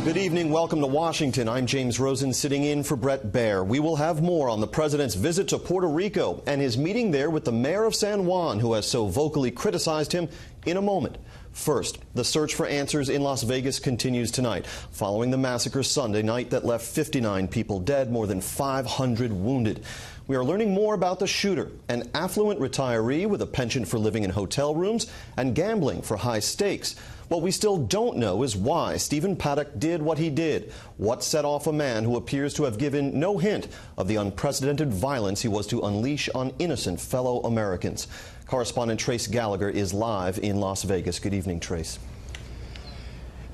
Good evening. Welcome to Washington. I'm James Rosen sitting in for Brett Baer. We will have more on the president's visit to Puerto Rico and his meeting there with the mayor of San Juan, who has so vocally criticized him, in a moment. First, the search for answers in Las Vegas continues tonight, following the massacre Sunday night that left 59 people dead, more than 500 wounded. We are learning more about the shooter, an affluent retiree with a penchant for living in hotel rooms and gambling for high stakes. What we still don't know is why Stephen Paddock did what he did. What set off a man who appears to have given no hint of the unprecedented violence he was to unleash on innocent fellow Americans. Correspondent Trace Gallagher is live in Las Vegas. Good evening, Trace.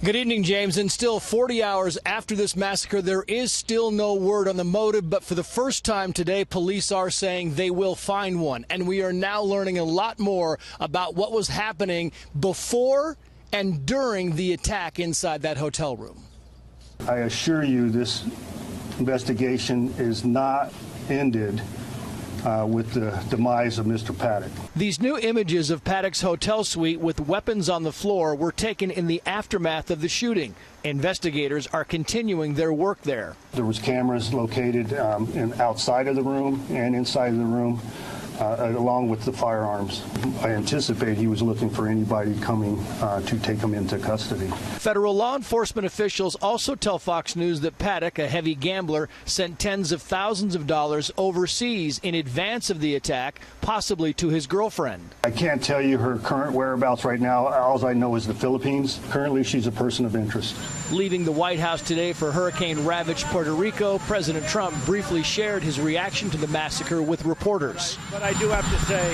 Good evening, James. And still 40 hours after this massacre, there is still no word on the motive. But for the first time today, police are saying they will find one. And we are now learning a lot more about what was happening before and during the attack inside that hotel room. I assure you this investigation is not ended with the demise of Mr. Paddock. These new images of Paddock's hotel suite with weapons on the floor were taken in the aftermath of the shooting. Investigators are continuing their work there. There was cameras located outside of the room and inside of the room, along with the firearms. I anticipate he was looking for anybody coming to take him into custody. Federal law enforcement officials also tell Fox News that Paddock, a heavy gambler, sent tens of thousands of dollars overseas in advance of the attack, possibly to his girlfriend. I can't tell you her current whereabouts right now. All I know is the Philippines. Currently, she's a person of interest. Leaving the White House today for hurricane-ravaged Puerto Rico, President Trump briefly shared his reaction to the massacre with reporters. But I do have to say,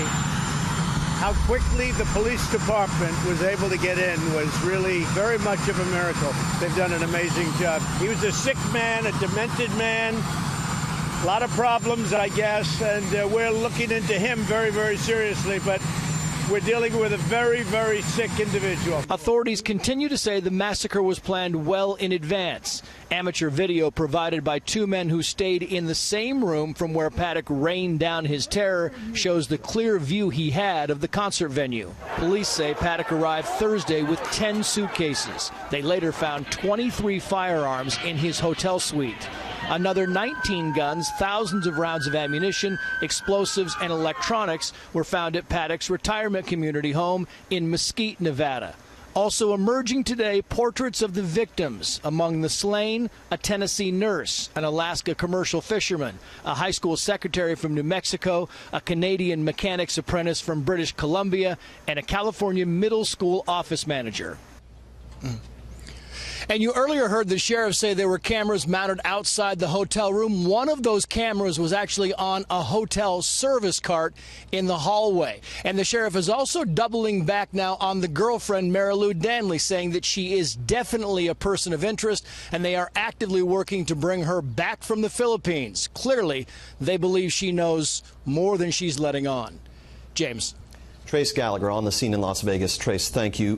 how quickly the police department was able to get in was really very much of a miracle. They've done an amazing job. He was a sick man, a demented man, a lot of problems, I guess, and we're looking into him very, very seriously, but we're dealing with a very, very sick individual. Authorities continue to say the massacre was planned well in advance. Amateur video provided by two men who stayed in the same room from where Paddock rained down his terror shows the clear view he had of the concert venue. Police say Paddock arrived Thursday with 10 suitcases. They later found 23 firearms in his hotel suite. Another 19 guns, thousands of rounds of ammunition, explosives, and electronics were found at Paddock's retirement community home in Mesquite, Nevada. Also emerging today, portraits of the victims. Among the slain, a Tennessee nurse, an Alaska commercial fisherman, a high school secretary from New Mexico, a Canadian mechanic's apprentice from British Columbia, and a California middle school office manager. And you earlier heard the sheriff say there were cameras mounted outside the hotel room. One of those cameras was actually on a hotel service cart in the hallway. And the sheriff is also doubling back now on the girlfriend, Marilou Danley, saying that she is definitely a person of interest, and they are actively working to bring her back from the Philippines. Clearly, they believe she knows more than she's letting on. James. Trace Gallagher on the scene in Las Vegas. Trace, thank you.